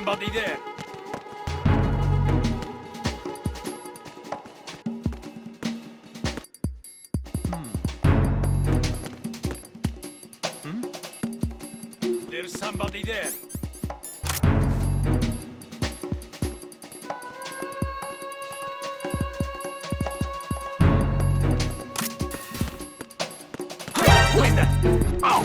somebody there. There's somebody there. Who is that? Oh!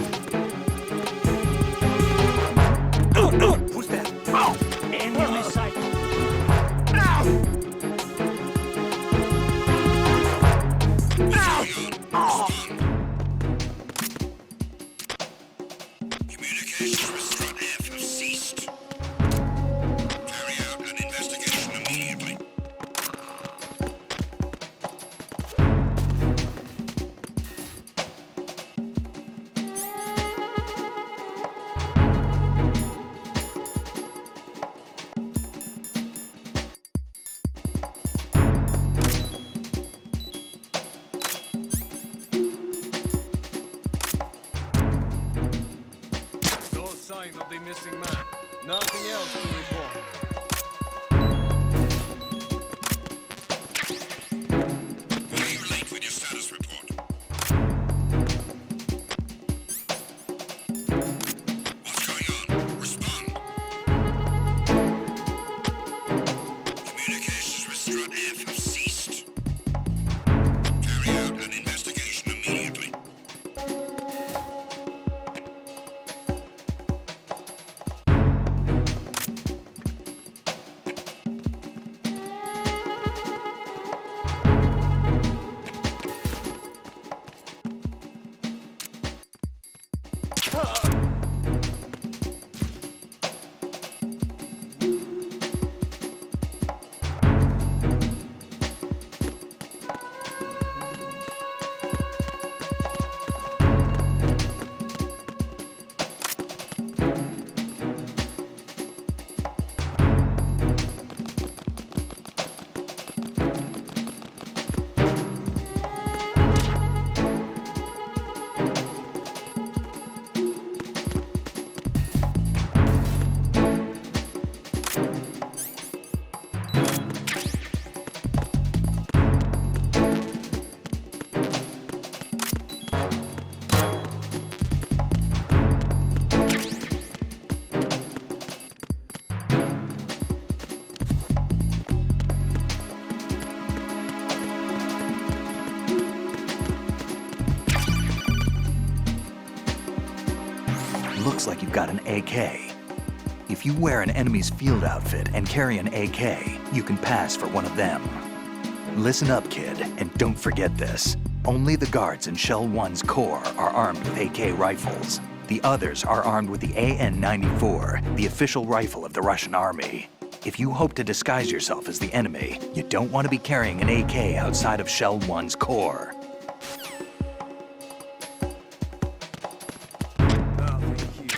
Who's that? Oh! Enemy sight. Ow! Ow! Oh! Communications with Strut F have ceased. Carry out an investigation immediately. No sign of the missing man. Nothing else to report. Why are you late with your status report? What's going on? Respond. Communications with Strut F have ceased. Carry out an investigation immediately. Looks like you've got an AK. If you wear an enemy's field outfit and carry an AK, you can pass for one of them. Listen up, kid, and don't forget this. Only the guards in Shell 1's core are armed with AK rifles. The others are armed with the AN-94, the official rifle of the Russian army. If you hope to disguise yourself as the enemy, you don't want to be carrying an AK outside of Shell 1's core. Nothing here.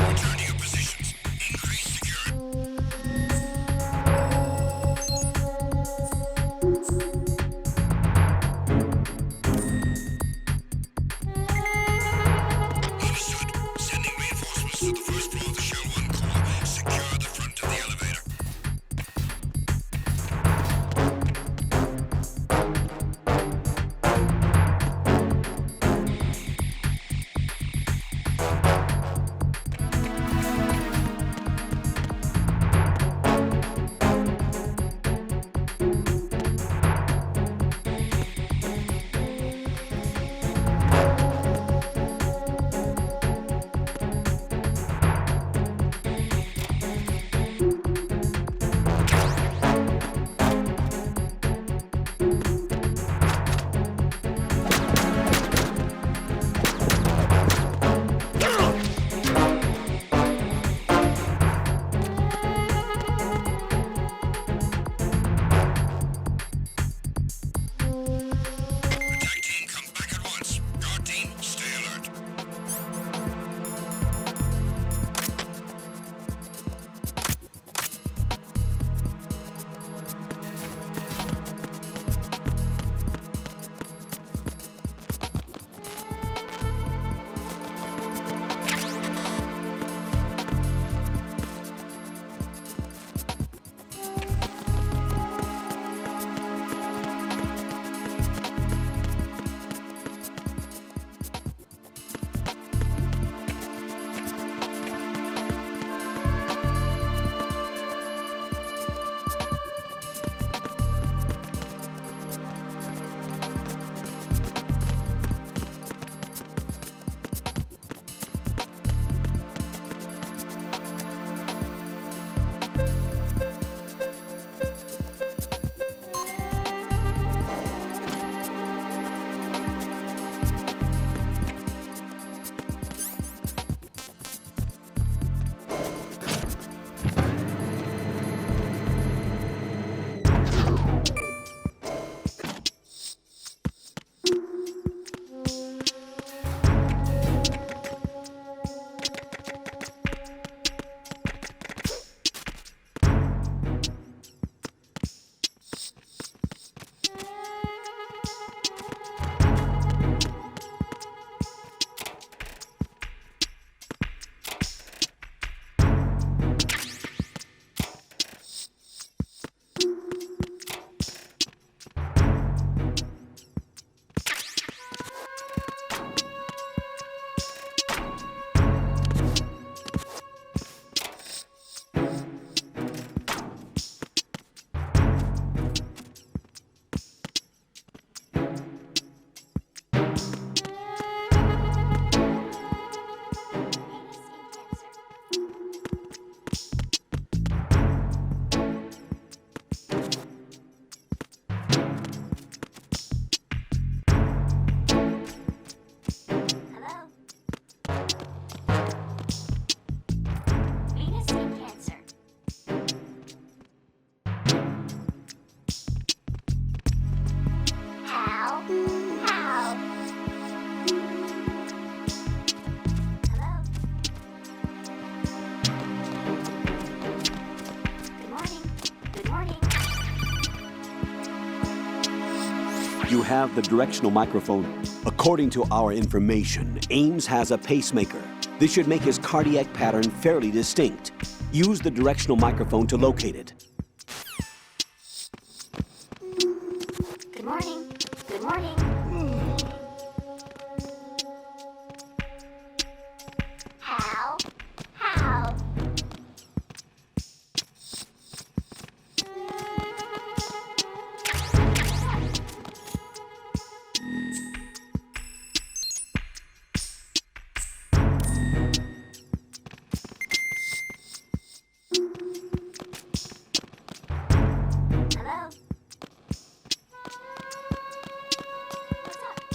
Return to your positions. Increase security. Understood. Sending reinforcements to the first floor of the Shell 1 core. Secure the front of the elevator. Attack team, come back at once. Guard team, stay alert. You have the directional microphone. According to our information, Ames has a pacemaker. This should make his cardiac pattern fairly distinct. Use the directional microphone to locate it. Good morning. Good morning. How? How? Hello? What's up?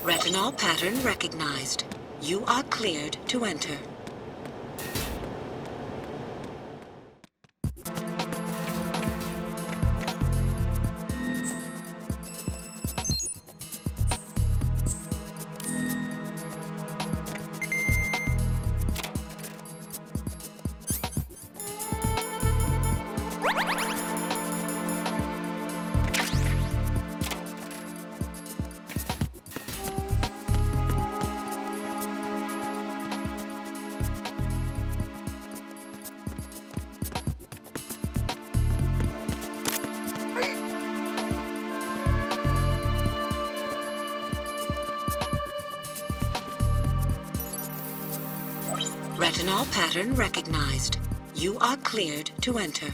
Retinol pattern recognized. You are cleared to enter. Retinol pattern recognized. You are cleared to enter.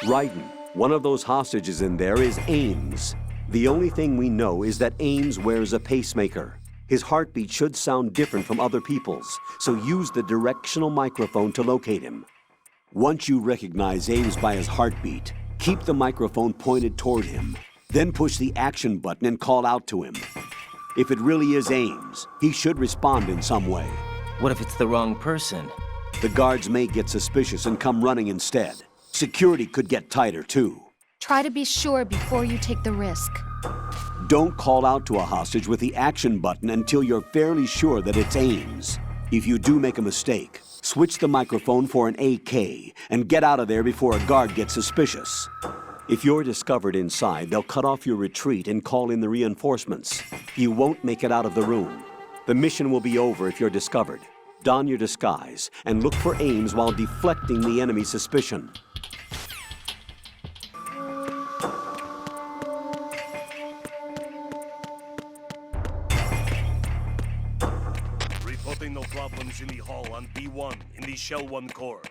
Ryden, one of those hostages in there is Ames. The only thing we know is that Ames wears a pacemaker. His heartbeat should sound different from other people's, so use the directional microphone to locate him. Once you recognize Ames by his heartbeat, keep the microphone pointed toward him. Then push the action button and call out to him. If it really is Ames, he should respond in some way. What if it's the wrong person? The guards may get suspicious and come running instead. Security could get tighter, too. Try to be sure before you take the risk. Don't call out to a hostage with the action button until you're fairly sure that it's Ames. If you do make a mistake, switch the microphone for an AK and get out of there before a guard gets suspicious. If you're discovered inside, they'll cut off your retreat and call in the reinforcements. You won't make it out of the room. The mission will be over if you're discovered. Don your disguise and look for Ames while deflecting the enemy's suspicion. Reporting no problems in the hall on B1 in the Shell 1 core.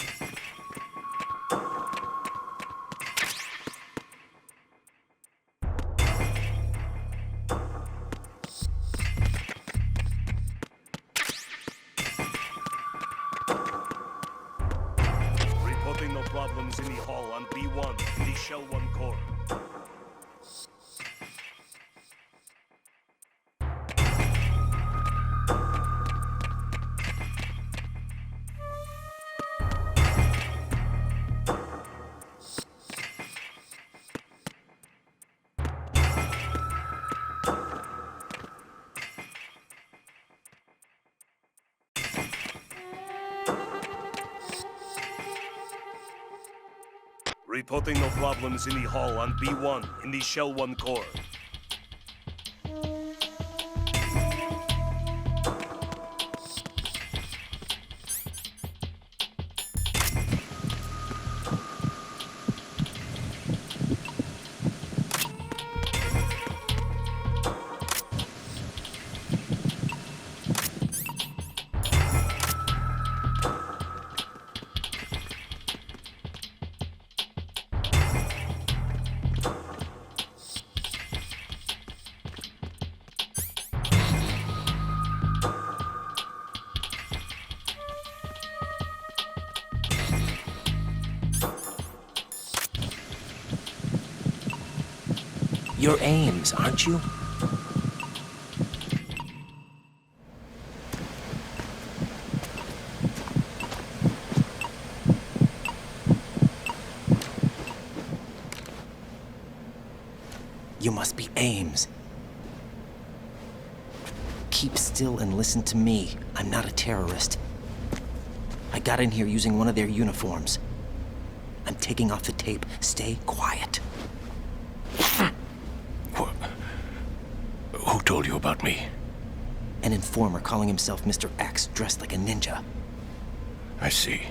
Reporting no problems in the hall on B1 in the Shell 1 core. Reporting no problems in the hall on B1 in the Shell 1 core. You're Ames, aren't you? You must be Ames. Keep still and listen to me. I'm not a terrorist. I got in here using one of their uniforms. I'm taking off the tape. Stay quiet. Who told you about me? An informer calling himself Mr. X, dressed like a ninja. I see.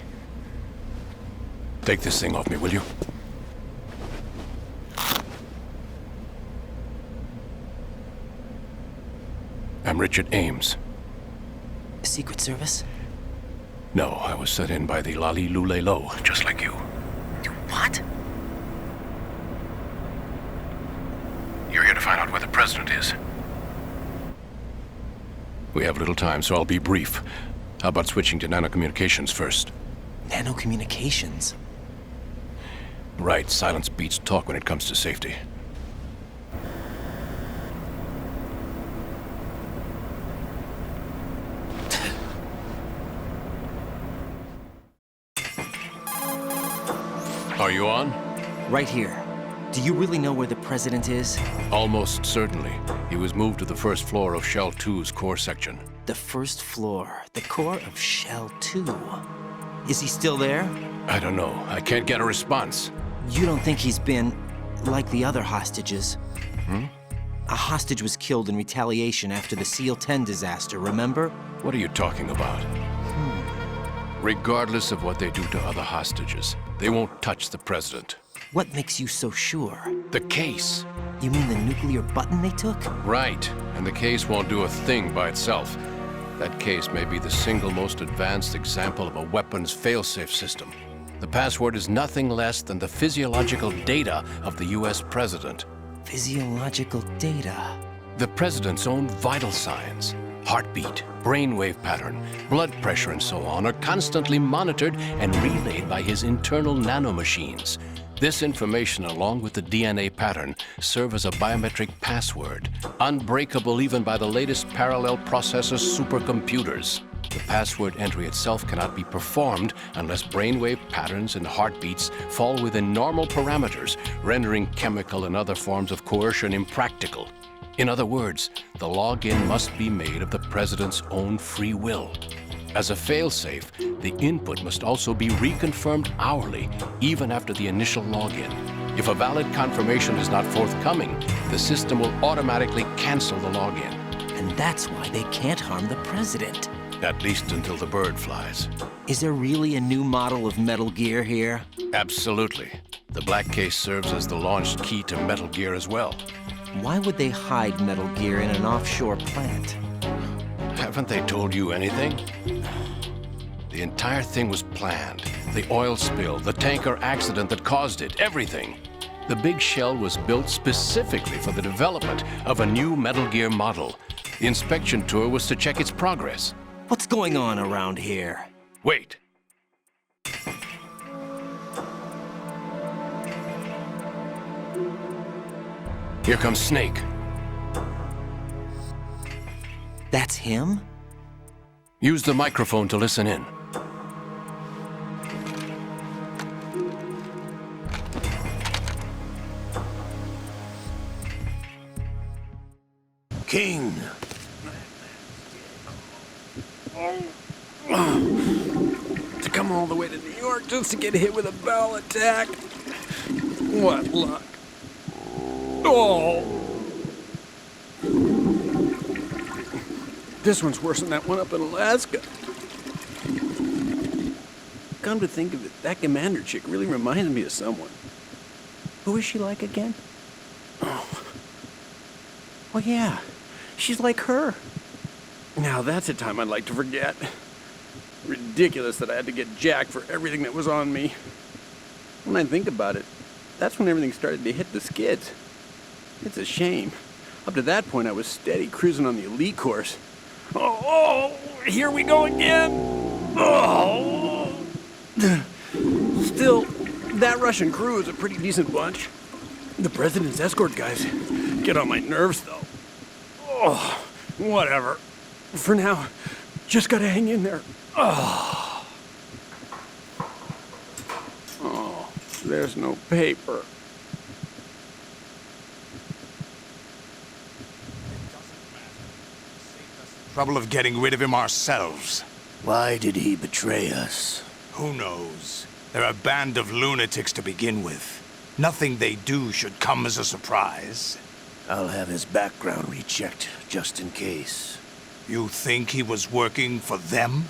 Take this thing off me, will you? I'm Richard Ames. Secret Service? No, I was set in by the Lali Lule Lo, just like you. What? You're here to find out where the president is. We have little time, so I'll be brief. How about switching to nanocommunications first? Nanocommunications? Right, silence beats talk when it comes to safety. Are you on? Right here. Do you really know where the president is? Almost certainly. He was moved to the first floor of Shell 2's core section. The first floor. The core of Shell 2. Is he still there? I don't know. I can't get a response. You don't think he's been like the other hostages? A hostage was killed in retaliation after the SEAL 10 disaster, remember? What are you talking about? Regardless of what they do to other hostages, they won't touch the president. What makes you so sure? The case. You mean the nuclear button they took? Right. And the case won't do a thing by itself. That case may be the single most advanced example of a weapons failsafe system. The password is nothing less than the physiological data of the US president. Physiological data? The president's own vital signs, heartbeat, brainwave pattern, blood pressure, and so on are constantly monitored and relayed by his internal nanomachines. This information, along with the DNA pattern, serve as a biometric password, unbreakable even by the latest parallel processor supercomputers. The password entry itself cannot be performed unless brainwave patterns and heartbeats fall within normal parameters, rendering chemical and other forms of coercion impractical. In other words, the login must be made of the president's own free will. As a failsafe, the input must also be reconfirmed hourly, even after the initial login. If a valid confirmation is not forthcoming, the system will automatically cancel the login. And that's why they can't harm the president. At least until the bird flies. Is there really a new model of Metal Gear here? Absolutely. The black case serves as the launch key to Metal Gear as well. Why would they hide Metal Gear in an offshore plant? Haven't they told you anything? The entire thing was planned. The oil spill, the tanker accident that caused it, everything. The big shell was built specifically for the development of a new Metal Gear model. The inspection tour was to check its progress. What's going on around here? Wait. Here comes Snake. That's him? Use the microphone to listen in. King. To come all the way to New York just to get hit with a barrel attack. What luck? Oh! This one's worse than that one up in Alaska. Come to think of it, that commander chick really reminds me of someone. Who is she like again? Oh yeah, she's like her. Now that's a time I'd like to forget. Ridiculous that I had to get jacked for everything that was on me. When I think about it, that's when everything started to hit the skids. It's a shame. Up to that point, I was steady cruising on the elite course. Oh, here we go again! Oh! Still, that Russian crew is a pretty decent bunch. The president's escort guys get on my nerves, though. Oh, whatever. For now, just gotta hang in there. Oh, there's no paper. Trouble of getting rid of him ourselves. Why did he betray us? Who knows? They're a band of lunatics to begin with. Nothing they do should come as a surprise. I'll have his background rechecked, just in case. You think he was working for them?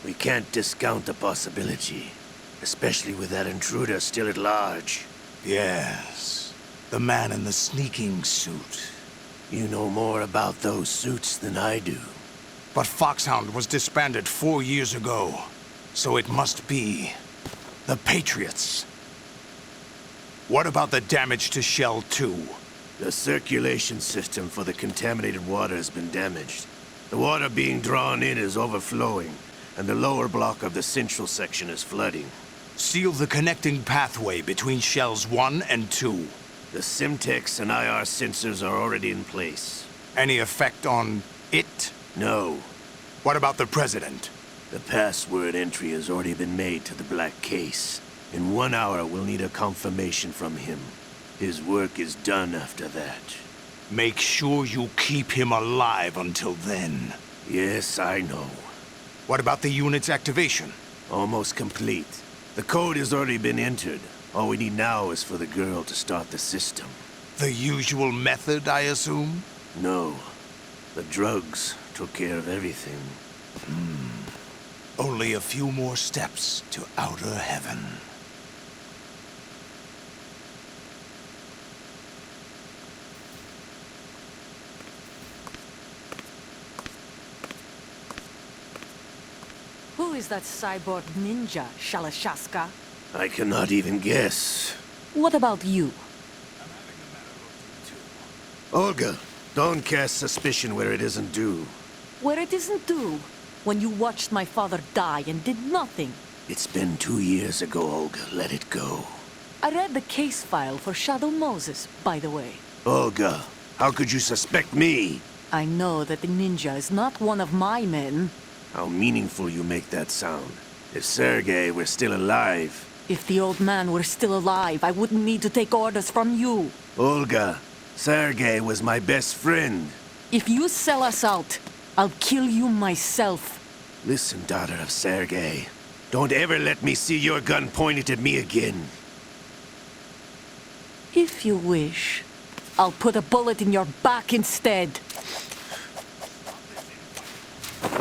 We can't discount the possibility, especially with that intruder still at large. Yes. The man in the sneaking suit. You know more about those suits than I do. But Foxhound was disbanded 4 years ago, so it must be the Patriots. What about the damage to Shell 2? The circulation system for the contaminated water has been damaged. The water being drawn in is overflowing, and the lower block of the central section is flooding. Seal the connecting pathway between Shells 1 and 2. The Simtex and IR sensors are already in place. Any effect on it? No. What about the President? The password entry has already been made to the black case. In 1 hour, we'll need a confirmation from him. His work is done after that. Make sure you keep him alive until then. Yes, I know. What about the unit's activation? Almost complete. The code has already been entered. All we need now is for the girl to start the system. The usual method, I assume? No. The drugs took care of everything. Only a few more steps to outer heaven. Who is that cyborg ninja, Shalashaska? I cannot even guess. What about you? Olga, don't cast suspicion where it isn't due. Where it isn't due? When you watched my father die and did nothing. It's been 2 years ago, Olga. Let it go. I read the case file for Shadow Moses, by the way. Olga, how could you suspect me? I know that the ninja is not one of my men. How meaningful you make that sound. If Sergei were still alive... If the old man were still alive, I wouldn't need to take orders from you. Olga, Sergei was my best friend. If you sell us out, I'll kill you myself. Listen, daughter of Sergei. Don't ever let me see your gun pointed at me again. If you wish, I'll put a bullet in your back instead.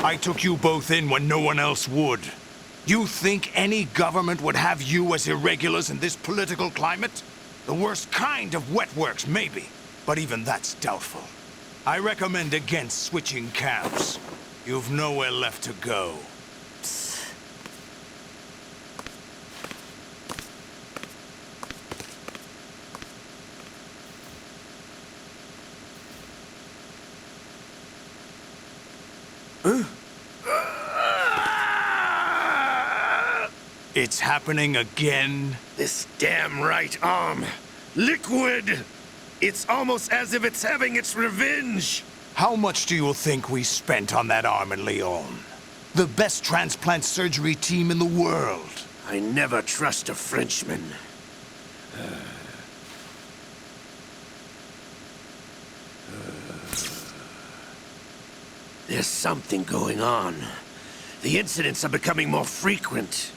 I took you both in when no one else would. You think any government would have you as irregulars in this political climate? The worst kind of wet works, maybe. But even that's doubtful. I recommend against switching camps. You've nowhere left to go. It's happening again? This damn right arm. Liquid! It's almost as if it's having its revenge. How much do you think we spent on that arm in Lyon? The best transplant surgery team in the world. I never trust a Frenchman. There's something going on. The incidents are becoming more frequent.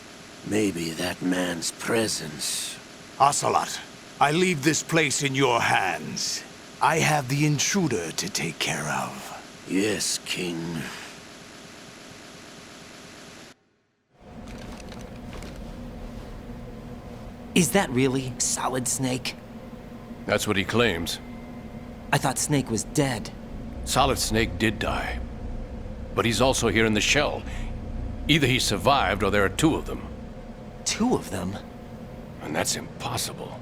Maybe that man's presence. Ocelot, I leave this place in your hands. I have the intruder to take care of. Yes, King. Is that really Solid Snake? That's what he claims. I thought Snake was dead. Solid Snake did die. But he's also here in the shell. Either he survived or there are two of them. Two of them? And that's impossible.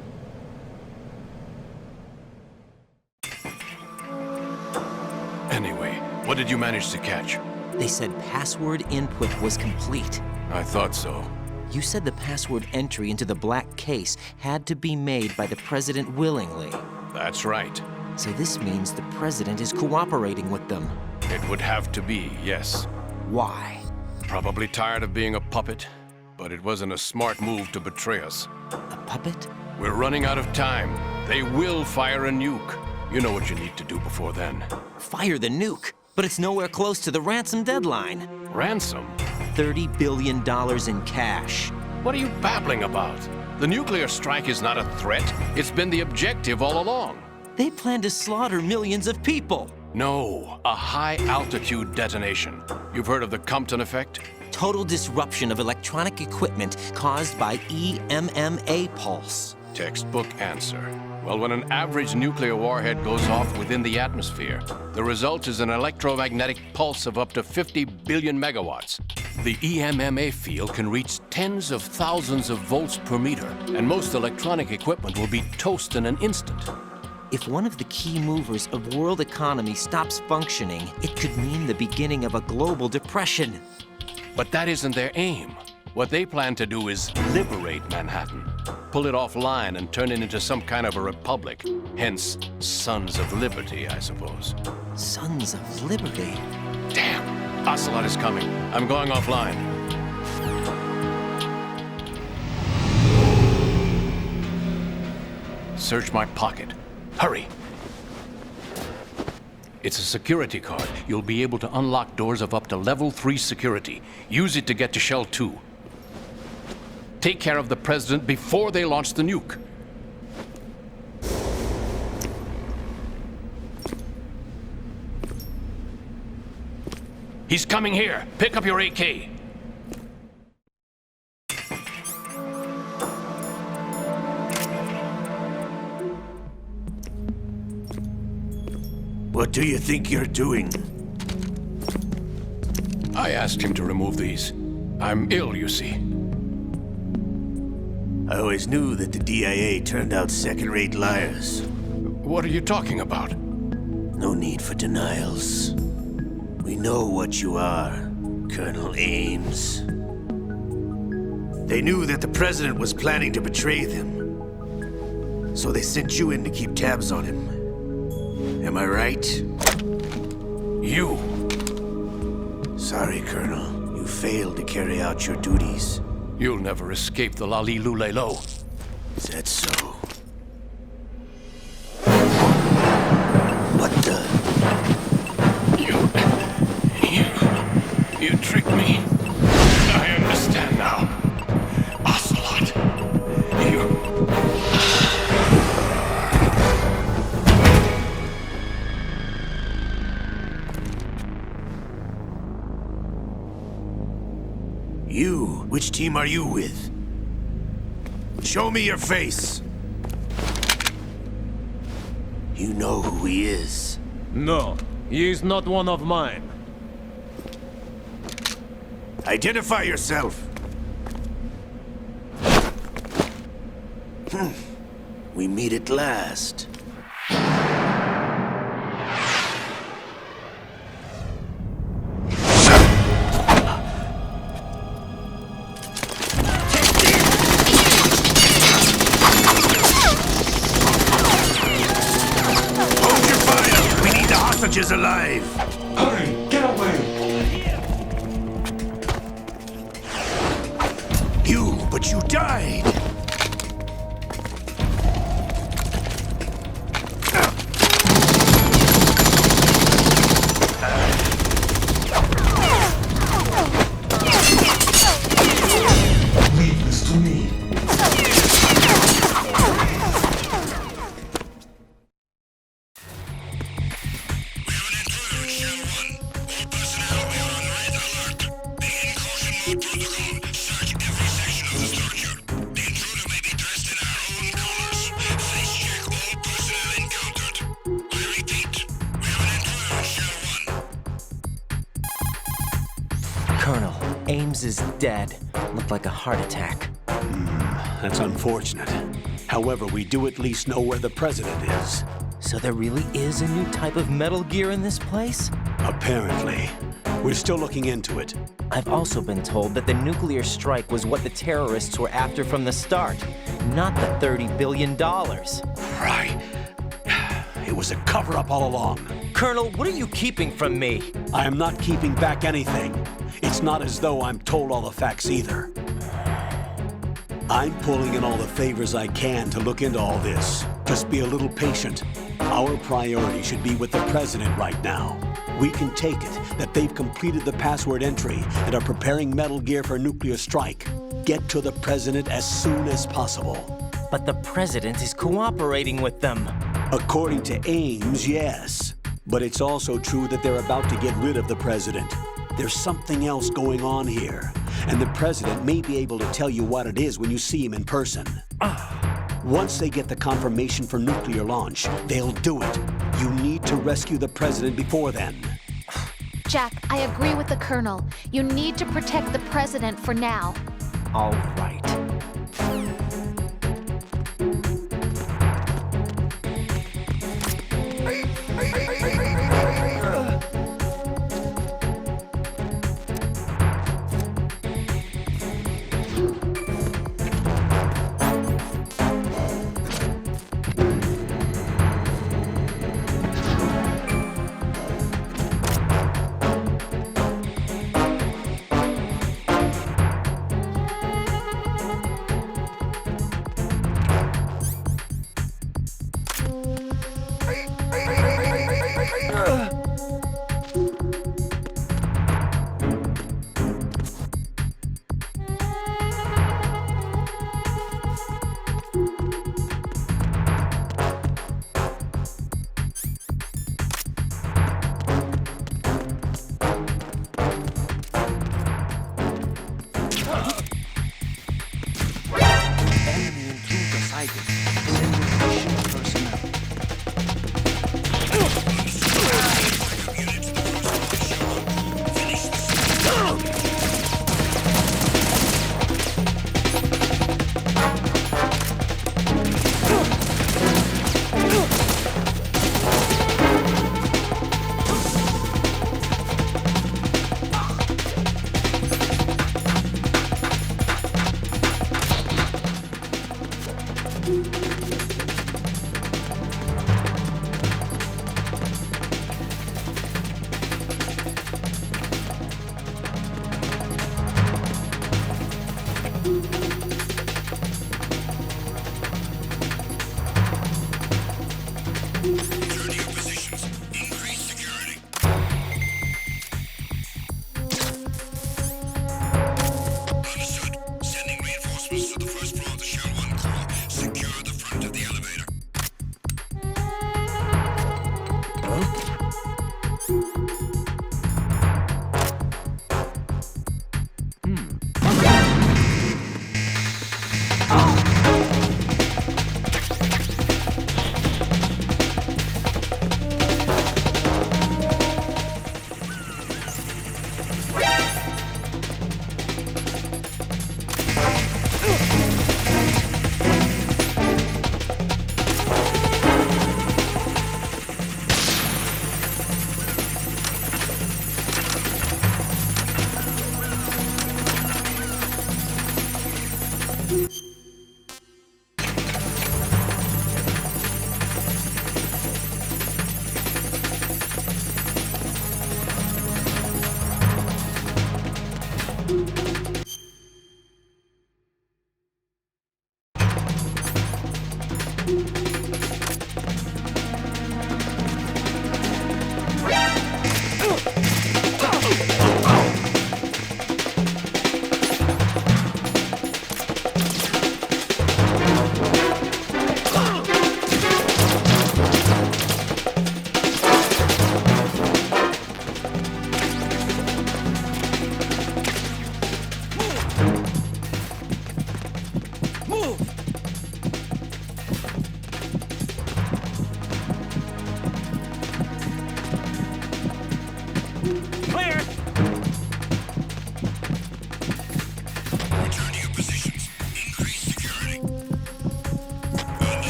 Anyway, what did you manage to catch? They said password input was complete. I thought so. You said the password entry into the black case had to be made by the president willingly. That's right. So this means the president is cooperating with them. It would have to be, yes. Why? Probably tired of being a puppet, but it wasn't a smart move to betray us. A puppet? We're running out of time. They will fire a nuke. You know what you need to do before then. Fire the nuke? But it's nowhere close to the ransom deadline. Ransom? $30 billion in cash. What are you babbling about? The nuclear strike is not a threat. It's been the objective all along. They plan to slaughter millions of people. No, a high-altitude detonation. You've heard of the Compton effect? Total disruption of electronic equipment caused by EMMA pulse. Textbook answer. Well, when an average nuclear warhead goes off within the atmosphere, the result is an electromagnetic pulse of up to 50 billion megawatts. The EMMA field can reach tens of thousands of volts per meter, and most electronic equipment will be toast in an instant. If one of the key movers of world economy stops functioning, it could mean the beginning of a global depression. But that isn't their aim. What they plan to do is liberate Manhattan, pull it offline and turn it into some kind of a republic. Hence, Sons of Liberty, I suppose. Sons of Liberty? Damn! Ocelot is coming. I'm going offline. Search my pocket. Hurry! It's a security card. You'll be able to unlock doors of up to level 3 security. Use it to get to Shell 2. Take care of the president before they launch the nuke. He's coming here. Pick up your AK. What do you think you're doing? I asked him to remove these. I'm ill, you see. I always knew that the DIA turned out second-rate liars. What are you talking about? No need for denials. We know what you are, Colonel Ames. They knew that the president was planning to betray them. So they sent you in to keep tabs on him. Am I right? You. Sorry, Colonel. You failed to carry out your duties. You'll never escape the Lali-Lulelo. Is that so? What the? You tricked me. I understand now. Ocelot. You? Which team are you with? Show me your face! You know who he is. No, he is not one of mine. Identify yourself! We meet at last. Is alive! Hurry! Get away! But you died! Leave this to me. Ames is dead. Looked like a heart attack. That's unfortunate. However, we do at least know where the president is. So there really is a new type of Metal Gear in this place? Apparently. We're still looking into it. I've also been told that the nuclear strike was what the terrorists were after from the start, not the $30 billion. Right. It was a cover-up all along. Colonel, what are you keeping from me? I am not keeping back anything. It's not as though I'm told all the facts either. I'm pulling in all the favors I can to look into all this. Just be a little patient. Our priority should be with the president right now. We can take it that they've completed the password entry and are preparing Metal Gear for a nuclear strike. Get to the president as soon as possible. But the president is cooperating with them. According to Ames, yes. But it's also true that they're about to get rid of the president. There's something else going on here, and the president may be able to tell you what it is when you see him in person. Once they get the confirmation for nuclear launch, they'll do it. You need to rescue the president before then. Jack, I agree with the Colonel. You need to protect the president for now. All right.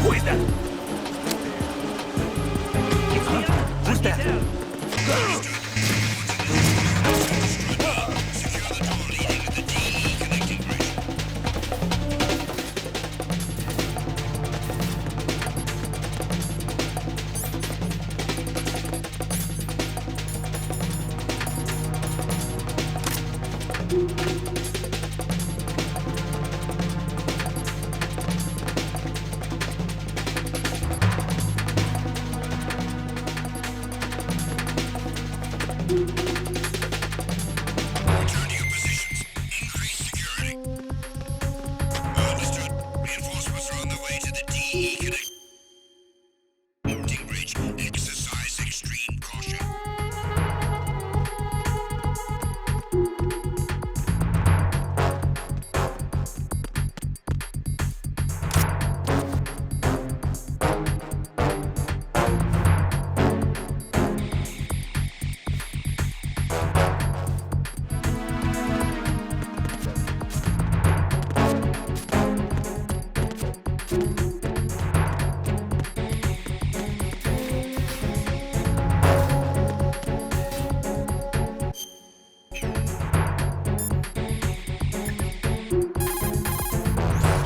Who is that? Who's that?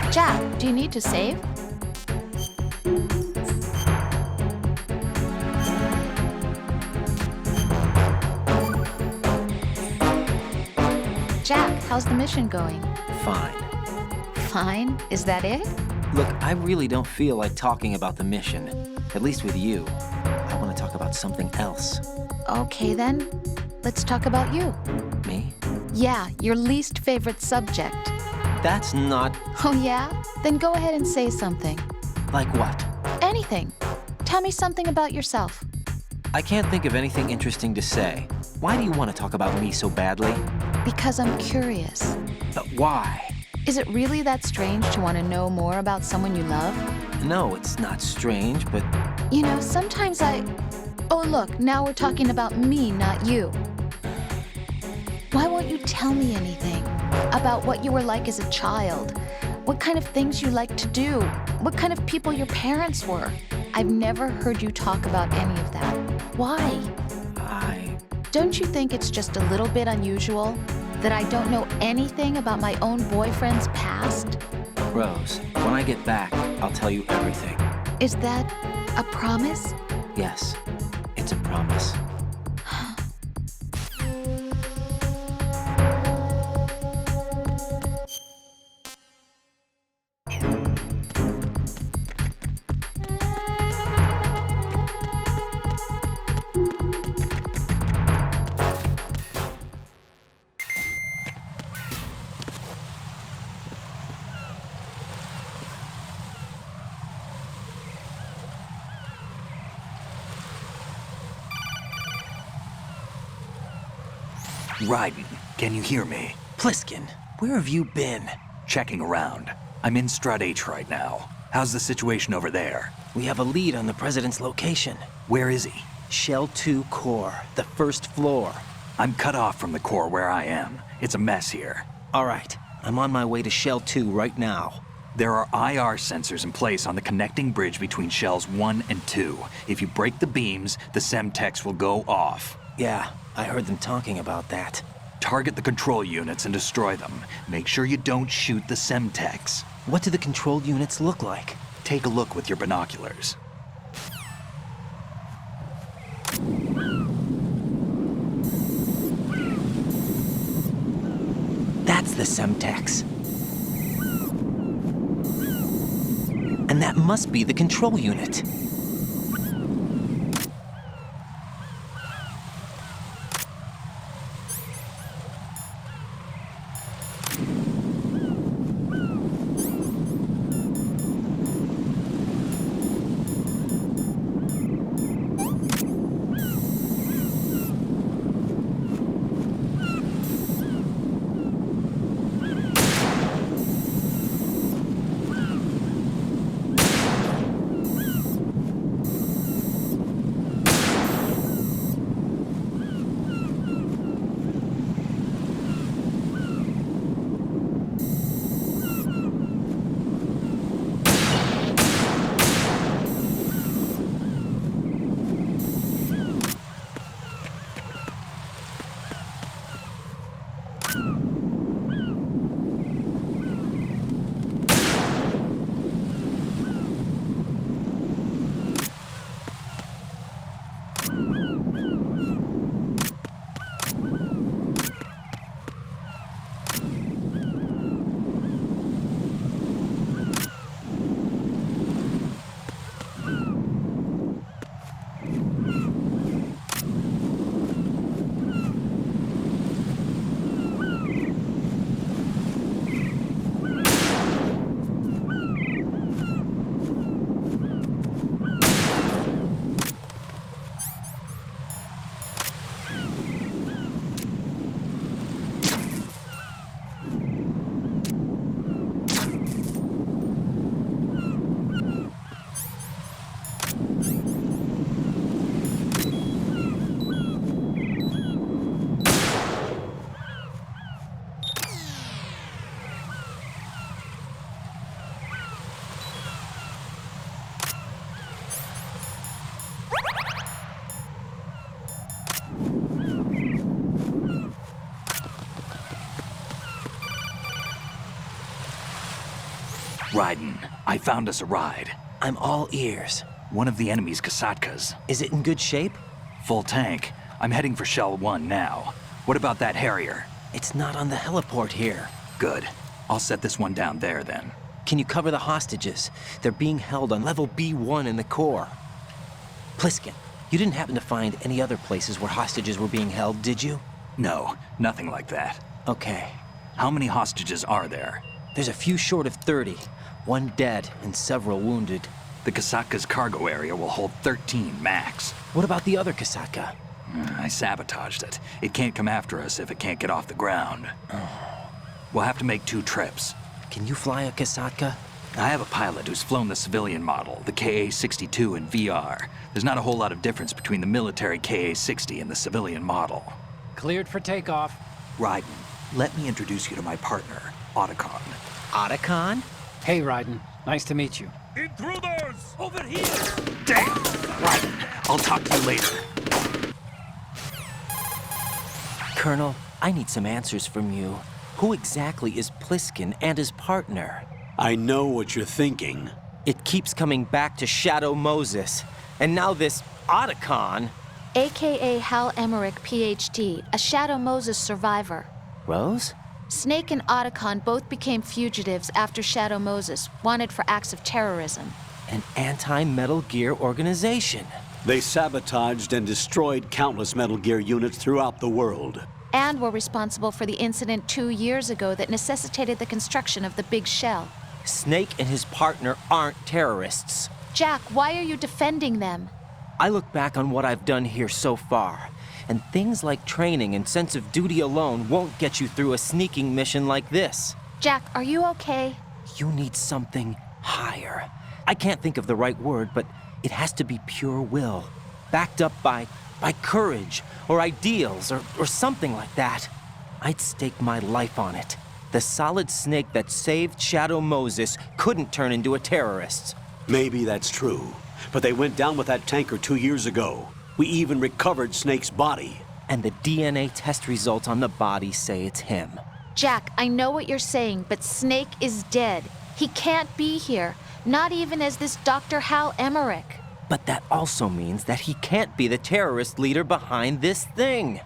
Jack, do you need to save? Jack, how's the mission going? Fine. Fine? Is that it? Look, I really don't feel like talking about the mission. At least with you. I want to talk about something else. Okay then, let's talk about you. Me? Yeah, your least favorite subject. That's not... Oh yeah? Then go ahead and say something. Like what? Anything. Tell me something about yourself. I can't think of anything interesting to say. Why do you want to talk about me so badly? Because I'm curious. But why? Is it really that strange to want to know more about someone you love? No, it's not strange, but... You know, sometimes Oh look, now we're talking about me, not you. Why won't you tell me anything? About what you were like as a child? What kind of things you like to do? What kind of people your parents were? I've never heard you talk about any of that. Why? Don't you think it's just a little bit unusual that I don't know anything about my own boyfriend's past? Rose, when I get back, I'll tell you everything. Is that a promise? Yes, it's a promise. Ryden, can you hear me? Pliskin, where have you been? Checking around. I'm in Strut H right now. How's the situation over there? We have a lead on the president's location. Where is he? Shell 2 core, the first floor. I'm cut off from the core where I am. It's a mess here. All right, I'm on my way to Shell 2 right now. There are IR sensors in place on the connecting bridge between Shells 1 and 2. If you break the beams, the semtex will go off. Yeah, I heard them talking about that. Target the control units and destroy them. Make sure you don't shoot the semtex. What do the control units look like? Take a look with your binoculars. That's the semtex. And that must be the control unit. Raiden, I found us a ride. I'm all ears. One of the enemy's Kasatkas. Is it in good shape? Full tank. I'm heading for Shell 1 now. What about that Harrier? It's not on the heliport here. Good. I'll set this one down there then. Can you cover the hostages? They're being held on level B1 in the core. Pliskin, you didn't happen to find any other places where hostages were being held, did you? No, nothing like that. Okay. How many hostages are there? There's a few short of 30. One dead and several wounded. The Kasatka's cargo area will hold 13 max. What about the other Kasaka? I sabotaged it. It can't come after us if it can't get off the ground. We'll have to make 2 trips. Can you fly a Kasaka? I have a pilot who's flown the civilian model, the KA-62 in VR. There's not a whole lot of difference between the military KA-60 and the civilian model. Cleared for takeoff. Raiden, let me introduce you to my partner, Otacon. Otacon? Hey, Raiden. Nice to meet you. Intruders! Over here! Damn! Raiden, I'll talk to you later. Colonel, I need some answers from you. Who exactly is Pliskin and his partner? I know what you're thinking. It keeps coming back to Shadow Moses. And now this Otacon. AKA Hal Emmerich, PhD, a Shadow Moses survivor. Rose? Snake and Otacon both became fugitives after Shadow Moses, wanted for acts of terrorism. An anti-Metal Gear organization. They sabotaged and destroyed countless Metal Gear units throughout the world. And were responsible for the incident 2 years ago that necessitated the construction of the Big Shell. Snake and his partner aren't terrorists. Jack, why are you defending them? I look back on what I've done here so far, and things like training and sense of duty alone won't get you through a sneaking mission like this. Jack, are you okay? You need something higher. I can't think of the right word, but it has to be pure will, backed up by courage or ideals or something like that. I'd stake my life on it. The solid Snake that saved Shadow Moses couldn't turn into a terrorist. Maybe that's true, but they went down with that tanker 2 years ago. We even recovered Snake's body. And the DNA test results on the body say it's him. Jack, I know what you're saying, but Snake is dead. He can't be here, not even as this Dr. Hal Emmerich. But that also means that he can't be the terrorist leader behind this thing.